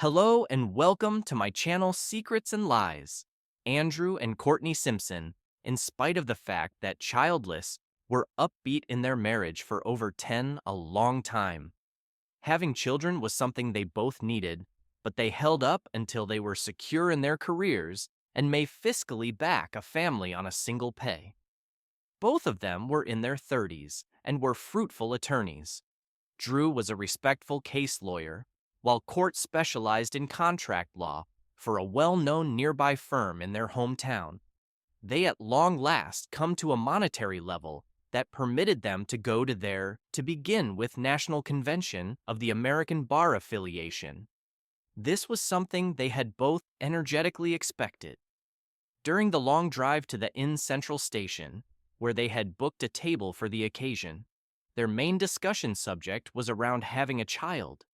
Hello and welcome to my channel Secrets and Lies. Andrew and Courtney Simpson, in spite of the fact that childless, were upbeat in their marriage for over 10 a long time. Having children was something they both needed, but they held up until they were secure in their careers and may fiscally back a family on a single pay. Both of them were in their 30s and were fruitful attorneys. Drew was a respectful case lawyer, while Court specialized in contract law for a well-known nearby firm in their hometown. They at long last come to a monetary level that permitted them to go to their, to begin with, National Convention of the American Bar Affiliation. This was something they had both energetically expected. During the long drive to the Inn Central Station, where they had booked a table for the occasion, their main discussion subject was around having a child.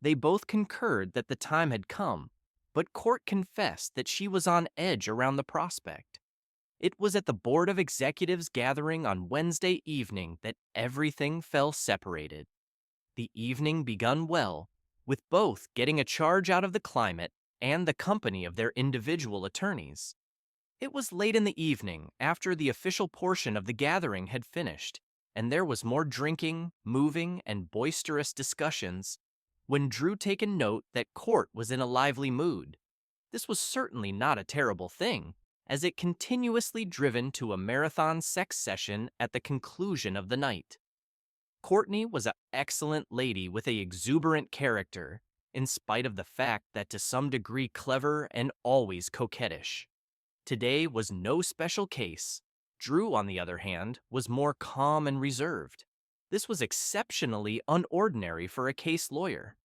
They both concurred that the time had come, but Court confessed that she was on edge around the prospect. It was at the Board of Executives gathering on Wednesday evening that everything fell separated. The evening begun well, with both getting a charge out of the climate and the company of their individual attorneys. It was late in the evening, after the official portion of the gathering had finished, and there was more drinking, moving, and boisterous discussions, when Drew taken note that Court was in a lively mood. This was certainly not a terrible thing, as it continuously driven to a marathon sex session at the conclusion of the night. Courtney was an excellent lady with an exuberant character, in spite of the fact that to some degree clever and always coquettish. Today was no special case. Drew, on the other hand, was more calm and reserved. This was exceptionally unordinary for a case lawyer.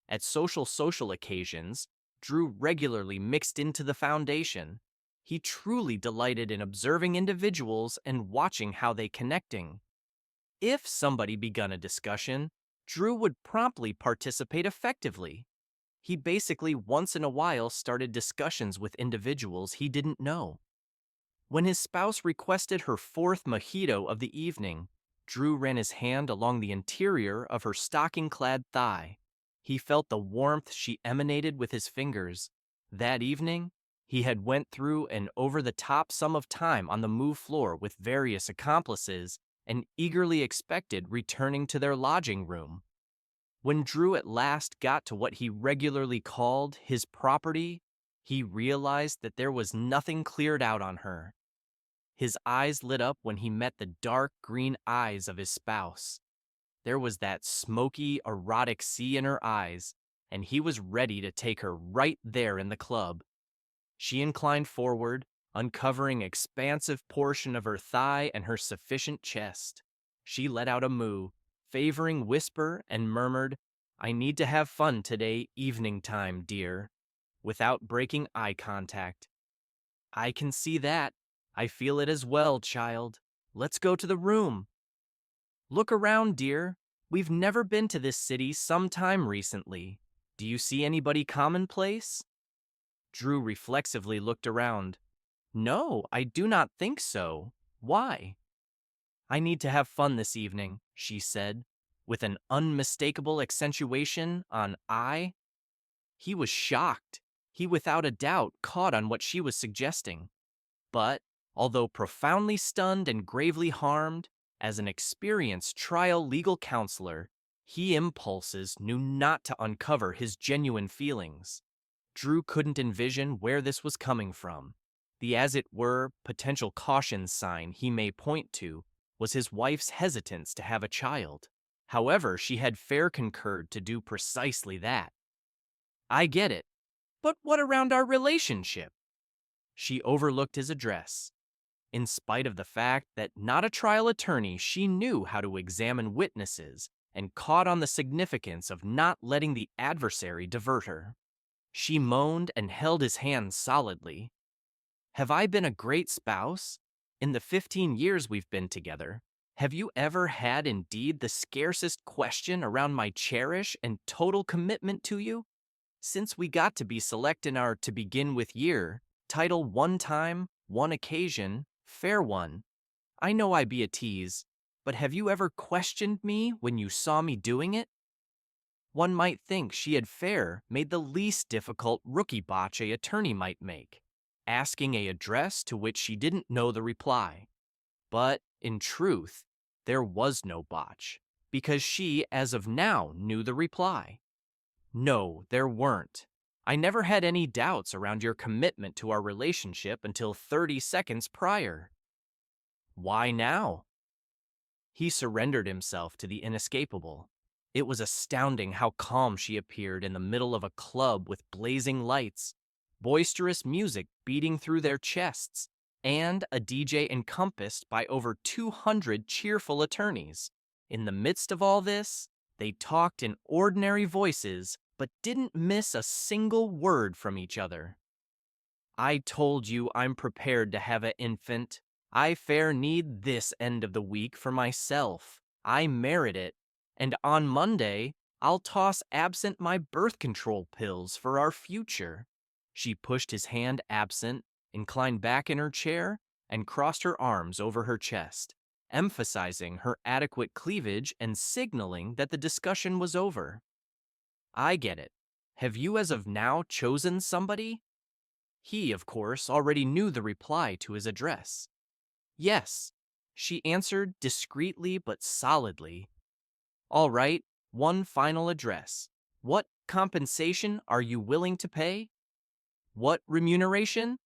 At social occasions, Drew regularly mixed into the foundation. He truly delighted in observing individuals and watching how they connecting. If somebody begun a discussion, Drew would promptly participate effectively. He basically once in a while started discussions with individuals he didn't know. When his spouse requested her fourth mojito of the evening, Drew ran his hand along the interior of her stocking-clad thigh. He felt the warmth she emanated with his fingers. That evening, he had went through an over-the-top sum of time on the move floor with various accomplices and eagerly expected returning to their lodging room. When Drew at last got to what he regularly called his property, he realized that there was nothing cleared out on her. His eyes lit up when he met the dark green eyes of his spouse. There was that smoky, erotic sea in her eyes, and he was ready to take her right there in the club. She inclined forward, uncovering expansive portion of her thigh and her sufficient chest. She let out a moo, favoring whisper, and murmured, "I need to have fun today, evening time, dear," without breaking eye contact. "I can see that. I feel it as well, child. Let's go to the room. Look around, dear. We've never been to this city some time recently. Do you see anybody commonplace?" Drew reflexively looked around. "No, I do not think so. Why?" "I need to have fun this evening," she said, with an unmistakable accentuation on I. He was shocked. He without a doubt caught on what she was suggesting. But, although profoundly stunned and gravely harmed, as an experienced trial legal counselor, he impulses knew not to uncover his genuine feelings. Drew couldn't envision where this was coming from. The as it were potential caution sign he may point to was his wife's hesitance to have a child. However, she had fair concurred to do precisely that. "I get it. But what around our relationship?" She overlooked his address. In spite of the fact that not a trial attorney, she knew how to examine witnesses and caught on the significance of not letting the adversary divert her. She moaned and held his hand solidly. "Have I been a great spouse? In the 15 years we've been together, have you ever had indeed the scarcest question around my cherish and total commitment to you? Since we got to be select in our to begin with year, title one time, one occasion, fair one. I know I be a tease, but have you ever questioned me when you saw me doing it?" One might think she had fair made the least difficult rookie botch a attorney might make, asking a address to which she didn't know the reply. But, in truth, there was no botch, because she, as of now, knew the reply. No, there weren't. I never had any doubts around your commitment to our relationship until 30 seconds prior. Why now? He surrendered himself to the inescapable. It was astounding how calm she appeared in the middle of a club with blazing lights, boisterous music beating through their chests, and a DJ encompassed by over 200 cheerful attorneys. In the midst of all this, they talked in ordinary voices but didn't miss a single word from each other. I told you I'm prepared to have an infant. I fair need this end of the week for myself. I merit it. And on Monday, I'll toss absent my birth control pills for our future. She pushed his hand absent, inclined back in her chair, and crossed her arms over her chest, emphasizing her adequate cleavage and signaling that the discussion was over. I get it. Have you as of now chosen somebody? He, of course, already knew the reply to his address. Yes, she answered discreetly but solidly. All right, one final address. What compensation are you willing to pay? What remuneration?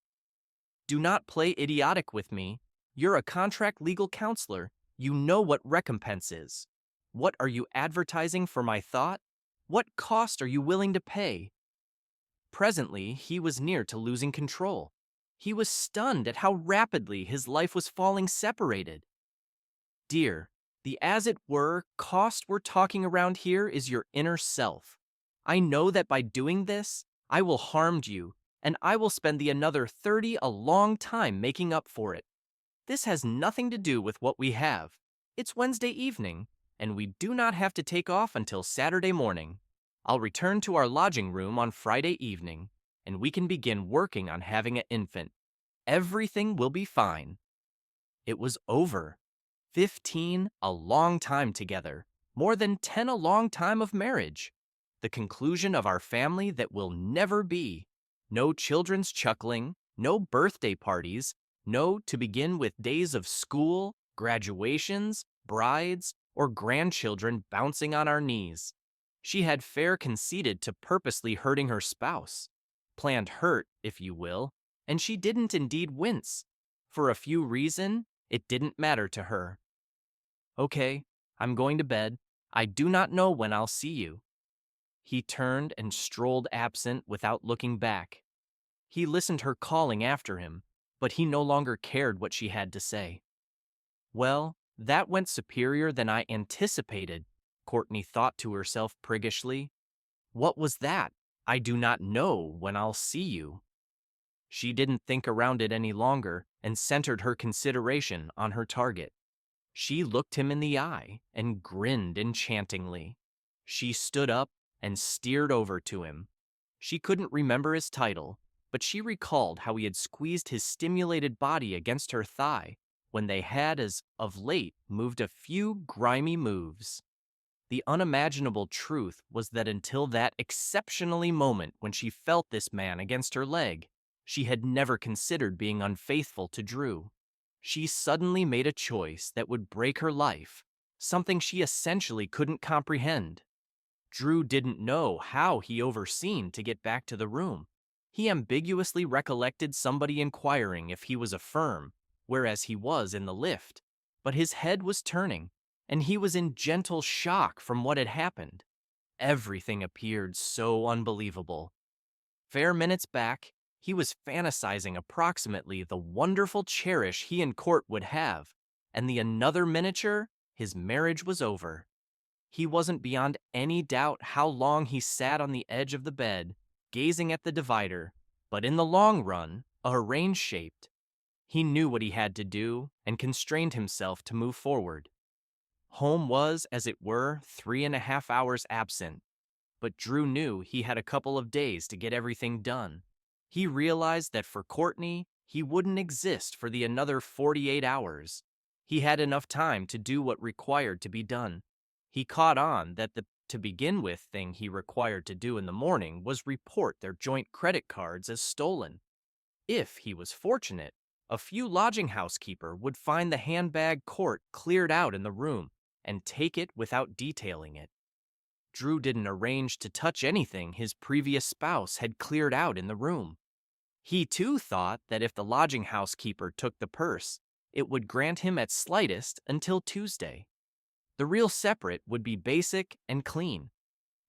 Do not play idiotic with me. You're a contract legal counselor. You know what recompense is. What are you advertising for my thought? What cost are you willing to pay? Presently, he was near to losing control. He was stunned at how rapidly his life was falling separated. Dear, the as it were cost we're talking around here is your inner self. I know that by doing this, I will harm you, and I will spend the another 30 a long time making up for it. This has nothing to do with what we have. It's Wednesday evening, and we do not have to take off until Saturday morning. I'll return to our lodging room on Friday evening, and we can begin working on having an infant. Everything will be fine. It was over. 15, a long time together. More than 10, a long time of marriage. The conclusion of our family that will never be. No children's chuckling, no birthday parties, no, to begin with, days of school, graduations, brides, or grandchildren bouncing on our knees. She had fair conceded to purposely hurting her spouse. Planned hurt, if you will, and she didn't indeed wince. For a few reason, it didn't matter to her. Okay, I'm going to bed. I do not know when I'll see you. He turned and strolled absent without looking back. He listened her calling after him, but he no longer cared what she had to say. Well, that went superior than I anticipated, Courtney thought to herself priggishly. What was that? I do not know when I'll see you. She didn't think around it any longer and centered her consideration on her target. She looked him in the eye and grinned enchantingly. She stood up and steered over to him. She couldn't remember his title, but she recalled how he had squeezed his stimulated body against her thigh when they had, as of late, moved a few grimy moves. The unimaginable truth was that until that exceptionally moment when she felt this man against her leg, she had never considered being unfaithful to Drew. She suddenly made a choice that would break her life, something she essentially couldn't comprehend. Drew didn't know how he overseen to get back to the room. He ambiguously recollected somebody inquiring if he was a firm, whereas he was in the lift, but his head was turning, and he was in gentle shock from what had happened. Everything appeared so unbelievable. Fair minutes back, he was fantasizing approximately the wonderful cherish he and Court would have, and the another miniature, his marriage was over. He wasn't beyond any doubt how long he sat on the edge of the bed, gazing at the divider, but in the long run, arrange-shaped. He knew what he had to do and constrained himself to move forward. Home was, as it were, 3.5 hours absent, but Drew knew he had a couple of days to get everything done. He realized that for Courtney, he wouldn't exist for the another 48 hours. He had enough time to do what required to be done. He caught on that to to begin with thing he required to do in the morning was report their joint credit cards as stolen. If he was fortunate, a few lodging housekeeper would find the handbag Court cleared out in the room and take it without detailing it. Drew didn't arrange to touch anything his previous spouse had cleared out in the room. He too thought that if the lodging housekeeper took the purse, it would grant him at slightest until Tuesday. The real separate would be basic and clean.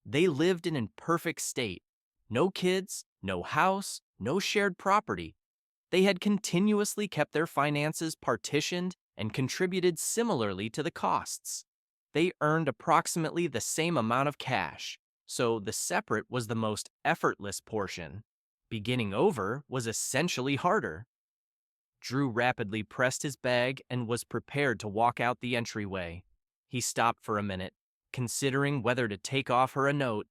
They lived in perfect state. No kids, no house, no shared property. They had continuously kept their finances partitioned and contributed similarly to the costs. They earned approximately the same amount of cash, so the separate was the most effortless portion. Beginning over was essentially harder. Drew rapidly pressed his bag and was prepared to walk out the entryway. He stopped for a minute, considering whether to take off her a note,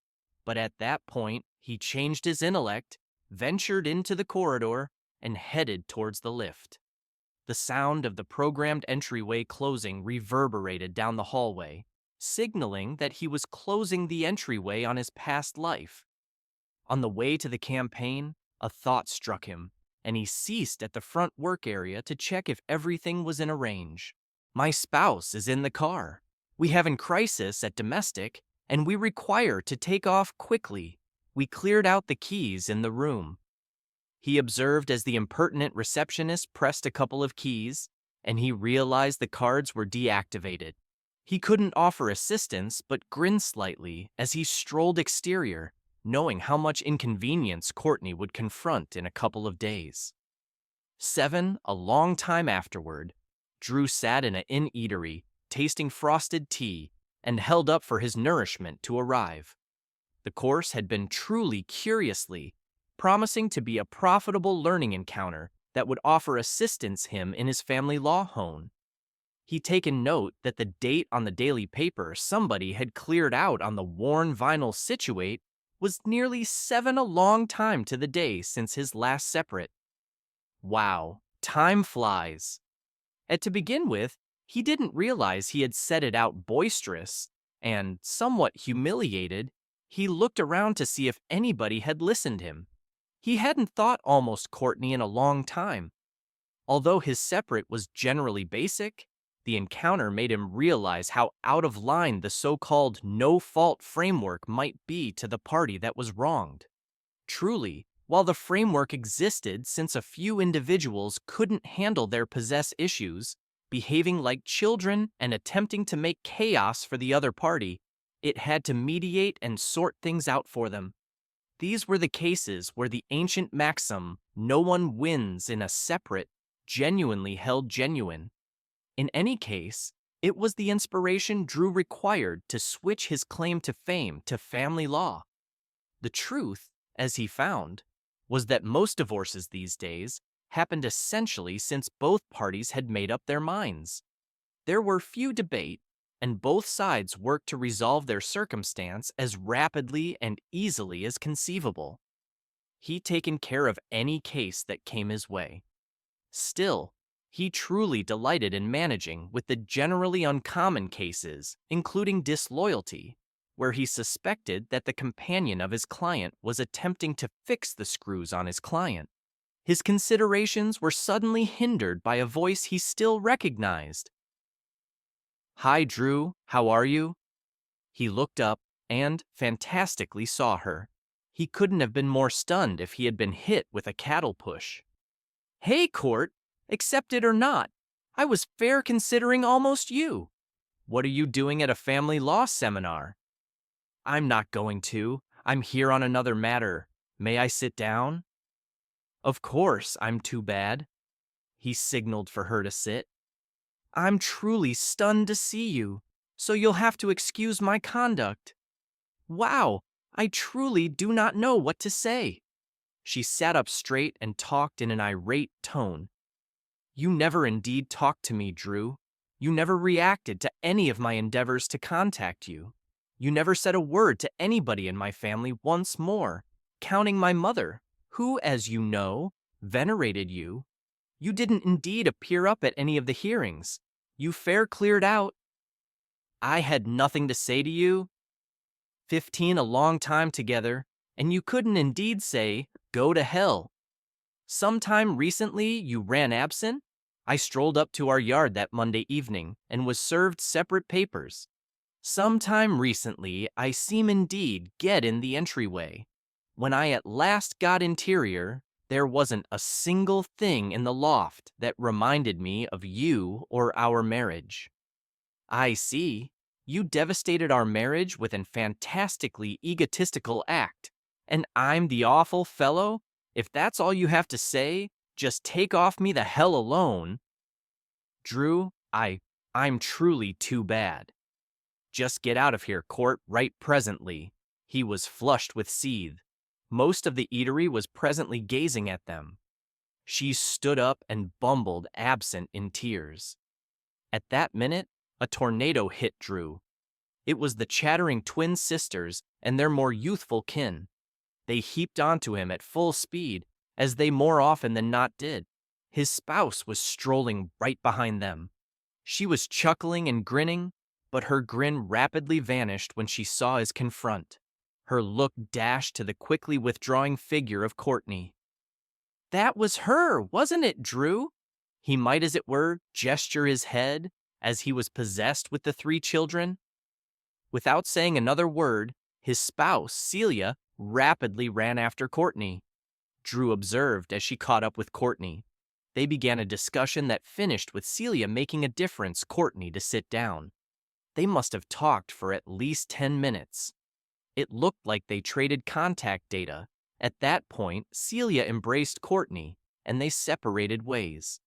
but at that point, he changed his intellect, ventured into the corridor, and headed towards the lift. The sound of the programmed entryway closing reverberated down the hallway, signaling that he was closing the entryway on his past life. On the way to the campaign, a thought struck him, and he ceased at the front work area to check if everything was in a range. My spouse is in the car. We have in crisis at domestic, and we require to take off quickly. We cleared out the keys in the room. He observed as the impertinent receptionist pressed a couple of keys, and he realized the cards were deactivated. He couldn't offer assistance but grinned slightly as he strolled exterior, knowing how much inconvenience Courtney would confront in a couple of days. 7, a long time afterward, Drew sat in an inn eatery, tasting frosted tea, and held up for his nourishment to arrive. The course had been truly curiously, promising to be a profitable learning encounter that would offer assistance him in his family law hone. He'd taken note that the date on the daily paper somebody had cleared out on the worn vinyl situate was nearly 7 a long time to the day since his last separate. Wow, time flies. And to begin with, he didn't realize he had set it out boisterous, and, somewhat humiliated, he looked around to see if anybody had listened him. He hadn't thought almost Courtney in a long time. Although his separate was generally basic, the encounter made him realize how out of line the so-called no-fault framework might be to the party that was wronged. Truly, while the framework existed since a few individuals couldn't handle their possess issues, behaving like children and attempting to make chaos for the other party, it had to mediate and sort things out for them. These were the cases where the ancient maxim, no one wins in a separate, genuinely held genuine. In any case, it was the inspiration Drew required to switch his claim to fame to family law. The truth, as he found, was that most divorces these days happened essentially since both parties had made up their minds. There were few debate, and both sides worked to resolve their circumstance as rapidly and easily as conceivable. He'd taken care of any case that came his way. Still, he truly delighted in managing with the generally uncommon cases, including disloyalty, where he suspected that the companion of his client was attempting to fix the screws on his client. His considerations were suddenly hindered by a voice he still recognized. "Hi, Drew, how are you?" He looked up and, fantastically, saw her. He couldn't have been more stunned if he had been hit with a cattle push. "Hey, Court, accept it or not, I was fair considering almost you. What are you doing at a family law seminar?" "I'm not going to. I'm here on another matter. May I sit down?" "Of course, I'm too bad." He signaled for her to sit. "I'm truly stunned to see you, so you'll have to excuse my conduct. Wow, I truly do not know what to say." She sat up straight and talked in an irate tone. "You never indeed talked to me, Drew. You never reacted to any of my endeavors to contact you. You never said a word to anybody in my family once more, counting my mother, who, as you know, venerated you. You didn't indeed appear up at any of the hearings. You fair cleared out." "I had nothing to say to you?" 15 a long time together, and you couldn't indeed say, go to hell. Sometime recently you ran absent? I strolled up to our yard that Monday evening and was served separate papers. Sometime recently I seem indeed get in the entryway. When I at last got interior, there wasn't a single thing in the loft that reminded me of you or our marriage. I see. You devastated our marriage with an fantastically egotistical act. And I'm the awful fellow? If that's all you have to say, just take off me the hell alone. Drew, I'm truly too bad. Just get out of here, Court, right presently. He was flushed with seethe. Most of the eatery was presently gazing at them. She stood up and bumbled absent in tears. At that minute, a tornado hit Drew. It was the chattering twin sisters and their more youthful kin. They heaped onto him at full speed, as they more often than not did. His spouse was strolling right behind them. She was chuckling and grinning, but her grin rapidly vanished when she saw his confront. Her look dashed to the quickly withdrawing figure of Courtney. That was her, wasn't it, Drew? He might, as it were, gesture his head, as he was possessed with the 3 children. Without saying another word, his spouse, Celia, rapidly ran after Courtney. Drew observed as she caught up with Courtney. They began a discussion that finished with Celia making a difference Courtney to sit down. They must have talked for at least 10 minutes. It looked like they traded contact data. At that point, Celia embraced Courtney, and they separated ways.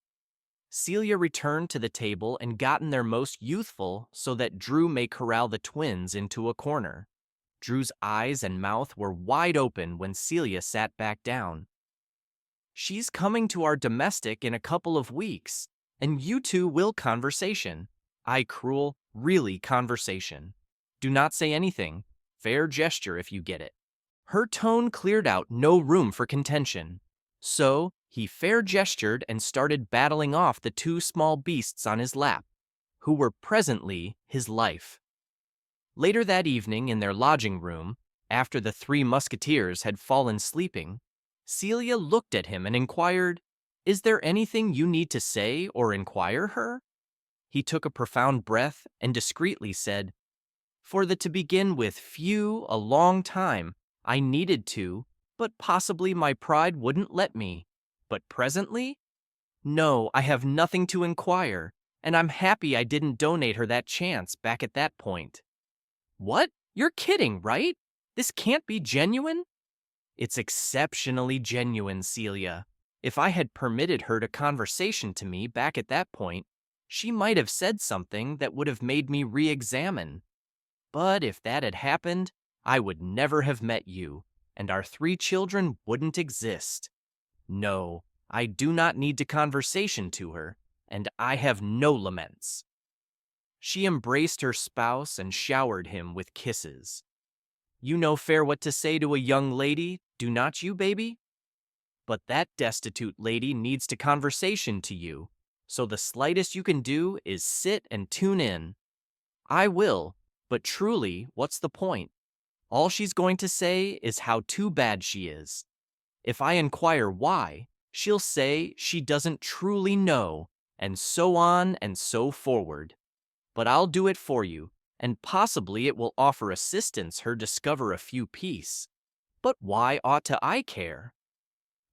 Celia returned to the table and got in their most youthful so that Drew may corral the twins into a corner. Drew's eyes and mouth were wide open when Celia sat back down. She's coming to our domestic in a couple of weeks, and you two will conversation. Cruel, really conversation. Do not say anything. Fair gesture if you get it. Her tone cleared out no room for contention. So, he fair gestured and started battling off the 2 small beasts on his lap, who were presently his life. Later that evening in their lodging room, after the 3 musketeers had fallen sleeping, Celia looked at him and inquired, "Is there anything you need to say or inquire her?" He took a profound breath and discreetly said, to begin with few, a long time, I needed to, but possibly my pride wouldn't let me. But presently? No, I have nothing to inquire, and I'm happy I didn't donate her that chance back at that point. What? You're kidding, right? This can't be genuine? It's exceptionally genuine, Celia. If I had permitted her to conversation to me back at that point, she might have said something that would have made me re-examine. But if that had happened, I would never have met you, and our 3 children wouldn't exist. No, I do not need to conversation to her, and I have no laments. She embraced her spouse and showered him with kisses. You know fair what to say to a young lady, do not you, baby? But that destitute lady needs to conversation to you, so the slightest you can do is sit and tune in. I will, but truly, what's the point? All she's going to say is how too bad she is. If I inquire why, she'll say she doesn't truly know, and so on and so forward. But I'll do it for you, and possibly it will offer assistance her discover a few peace. But why ought to I care?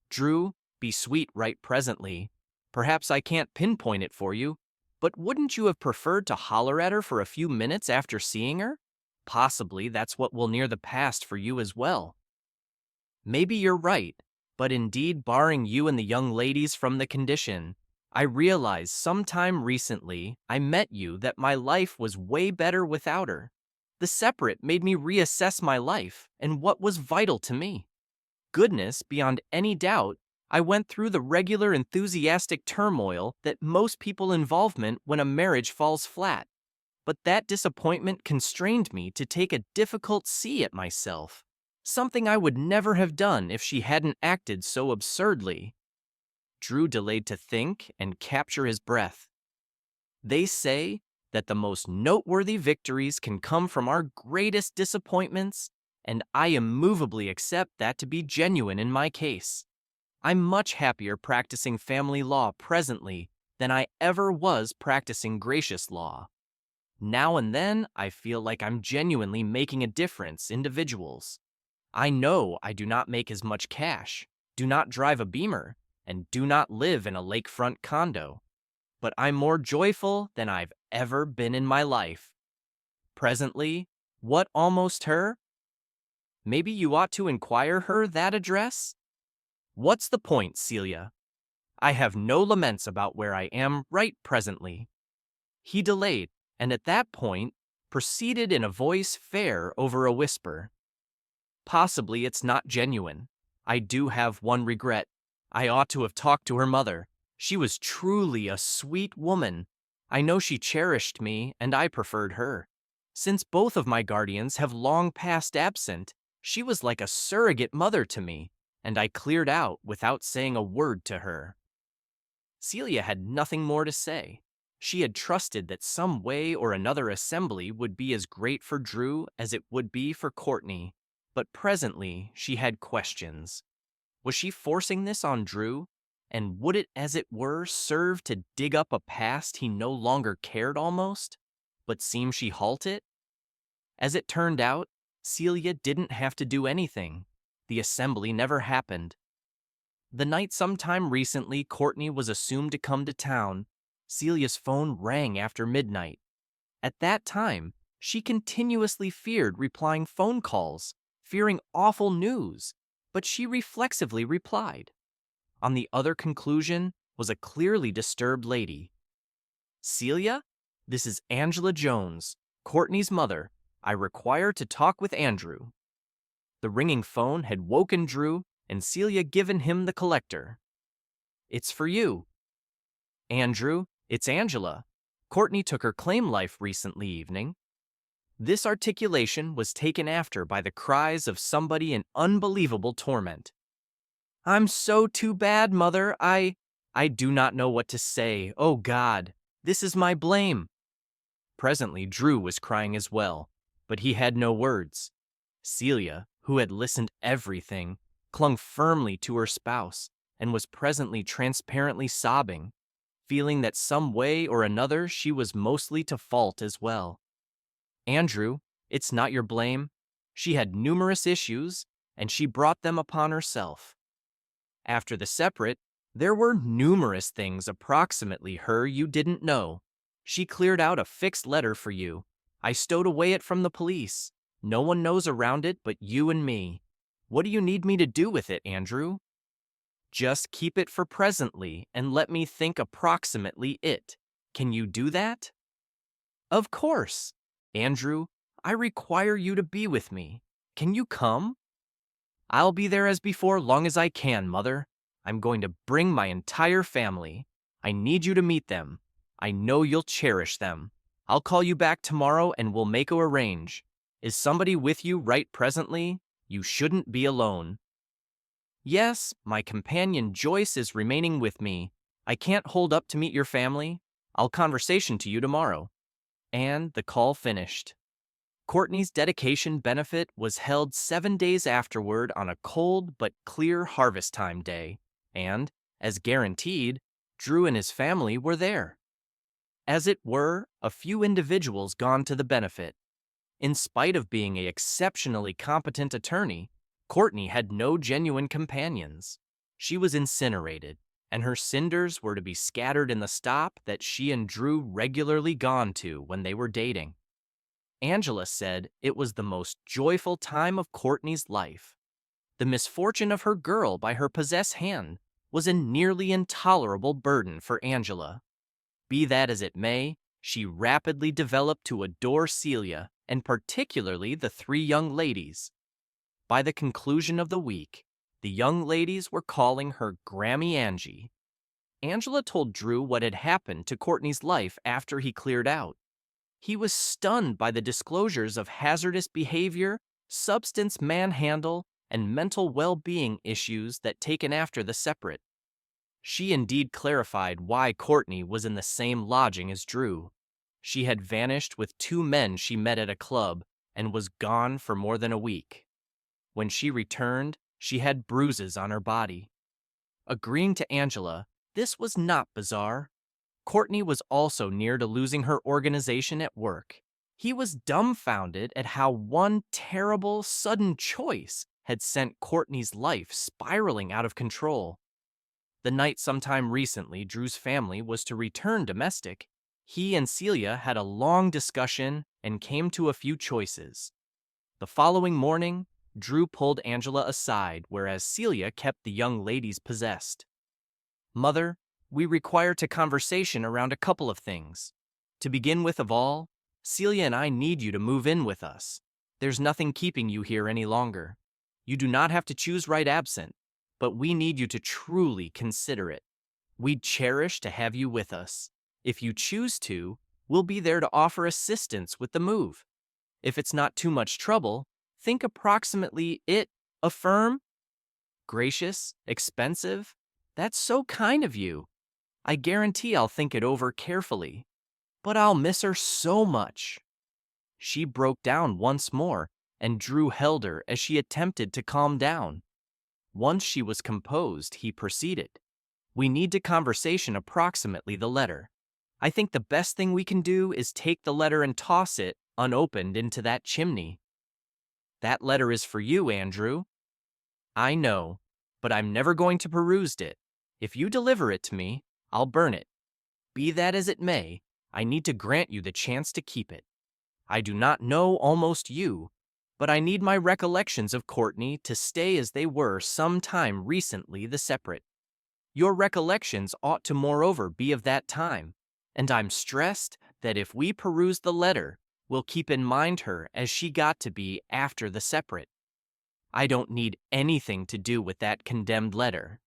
Drew, be sweet right presently. Perhaps I can't pinpoint it for you, but wouldn't you have preferred to holler at her for a few minutes after seeing her? Possibly that's what will near the past for you as well. Maybe you're right, but indeed barring you and the young ladies from the condition, I realized sometime recently I met you that my life was way better without her. The separate made me reassess my life and what was vital to me. Goodness, beyond any doubt, I went through the regular enthusiastic turmoil that most people involvement when a marriage falls flat. But that disappointment constrained me to take a difficult see at myself, something I would never have done if she hadn't acted so absurdly. Drew delayed to think and capture his breath. They say that the most noteworthy victories can come from our greatest disappointments, and I immovably accept that to be genuine in my case. I'm much happier practicing family law presently than I ever was practicing gracious law. Now and then, I feel like I'm genuinely making a difference individuals. I know I do not make as much cash, do not drive a Beamer, and do not live in a lakefront condo. But I'm more joyful than I've ever been in my life. Presently, what almost her? Maybe you ought to inquire her that address? What's the point, Celia? I have no laments about where I am right presently. He delayed, and at that point, proceeded in a voice fair over a whisper. Possibly it's not genuine. I do have one regret. I ought to have talked to her mother. She was truly a sweet woman. I know she cherished me, and I preferred her. Since both of my guardians have long passed absent, she was like a surrogate mother to me, and I cleared out without saying a word to her. Celia had nothing more to say. She had trusted that some way or another assembly would be as great for Drew as it would be for Courtney, but presently she had questions. Was she forcing this on Drew? And would it, as it were, serve to dig up a past he no longer cared almost, but seemed she halt it? As it turned out, Celia didn't have to do anything. The assembly never happened. The night sometime recently Courtney was assumed to come to town, Celia's phone rang after midnight. At that time, she continuously feared replying phone calls, fearing awful news, but she reflexively replied. On the other conclusion was a clearly disturbed lady. Celia, this is Angela Jones, Courtney's mother. I require to talk with Andrew. The ringing phone had woken Drew, and Celia given him the collector. It's for you. Andrew, it's Angela. Courtney took her claim life recently evening. This articulation was taken after by the cries of somebody in unbelievable torment. I'm so too bad, Mother. I do not know what to say. Oh God, this is my blame. Presently Drew was crying as well, but he had no words. Celia, who had listened everything, clung firmly to her spouse and was presently transparently sobbing, feeling that some way or another she was mostly to fault as well. Andrew, it's not your blame. She had numerous issues, and she brought them upon herself. After the separate, there were numerous things approximately her you didn't know. She cleared out a fixed letter for you. I stowed away it from the police. No one knows around it but you and me. What do you need me to do with it, Andrew? Just keep it for presently and let me think approximately it. Can you do that? Of course. Andrew, I require you to be with me. Can you come? I'll be there as before long as I can, Mother. I'm going to bring my entire family. I need you to meet them. I know you'll cherish them. I'll call you back tomorrow and we'll make a arrange. Is somebody with you right presently? You shouldn't be alone. Yes, my companion Joyce is remaining with me. I can't hold up to meet your family. I'll conversation to you tomorrow. And the call finished. Courtney's dedication benefit was held 7 days afterward on a cold but clear harvest time day, and, as guaranteed, Drew and his family were there. As it were, a few individuals gone to the benefit. In spite of being an exceptionally competent attorney, Courtney had no genuine companions. She was incinerated, and her cinders were to be scattered in the stop that she and Drew regularly gone to when they were dating. Angela said it was the most joyful time of Courtney's life. The misfortune of her girl by her possessed hand was a nearly intolerable burden for Angela. Be that as it may, she rapidly developed to adore Celia, and particularly the 3 young ladies. By the conclusion of the week, the young ladies were calling her Grammy Angie. Angela told Drew what had happened to Courtney's life after he cleared out. He was stunned by the disclosures of hazardous behavior, substance manhandle, and mental well-being issues that taken after the separate. She indeed clarified why Courtney was in the same lodging as Drew. She had vanished with two men she met at a club and was gone for more than a week. When she returned, she had bruises on her body. Agreeing to Angela, this was not bizarre. Courtney was also near to losing her organization at work. He was dumbfounded at how one terrible, sudden choice had sent Courtney's life spiraling out of control. The night sometime recently Drew's family was to return domestic, he and Celia had a long discussion and came to a few choices. The following morning, Drew pulled Angela aside, whereas Celia kept the young ladies possessed. "Mother, we require to conversation around a couple of things. To begin with of all, Celia and I need you to move in with us. There's nothing keeping you here any longer. You do not have to choose right absent, but we need you to truly consider it. We'd cherish to have you with us. If you choose to, we'll be there to offer assistance with the move. If it's not too much trouble, think approximately it, affirm, gracious, expensive. That's so kind of you. I guarantee I'll think it over carefully. But I'll miss her so much." She broke down once more, and Drew held her as she attempted to calm down. Once she was composed, he proceeded. "We need to conversation approximately the letter. I think the best thing we can do is take the letter and toss it, unopened, into that chimney." "That letter is for you, Andrew." "I know, but I'm never going to peruse it. If you deliver it to me, I'll burn it. Be that as it may, I need to grant you the chance to keep it. I do not know almost you, but I need my recollections of Courtney to stay as they were some time recently the separate. Your recollections ought to moreover be of that time, and I'm stressed that if we peruse the letter, we'll keep in mind her as she got to be after the separate. I don't need anything to do with that condemned letter.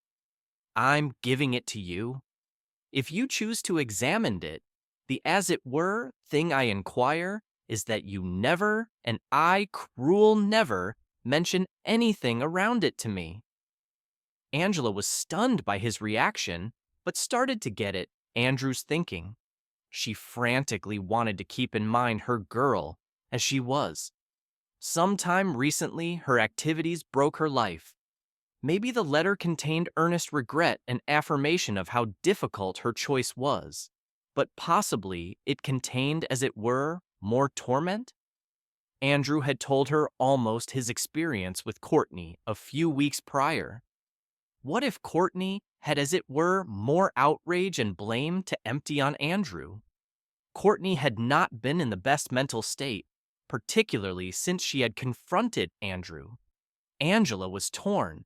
I'm giving it to you. If you choose to examine it, the as it were thing I inquire is that you never, and I cruel never, mention anything around it to me." Angela was stunned by his reaction, but started to get at Andrew's thinking. She frantically wanted to keep in mind her girl as she was. Sometime recently, her activities broke her life. Maybe the letter contained earnest regret and affirmation of how difficult her choice was, but possibly it contained, as it were, more torment? Andrew had told her almost his experience with Courtney a few weeks prior. What if Courtney had, as it were, more outrage and blame to empty on Andrew? Courtney had not been in the best mental state, particularly since she had confronted Andrew. Angela was torn,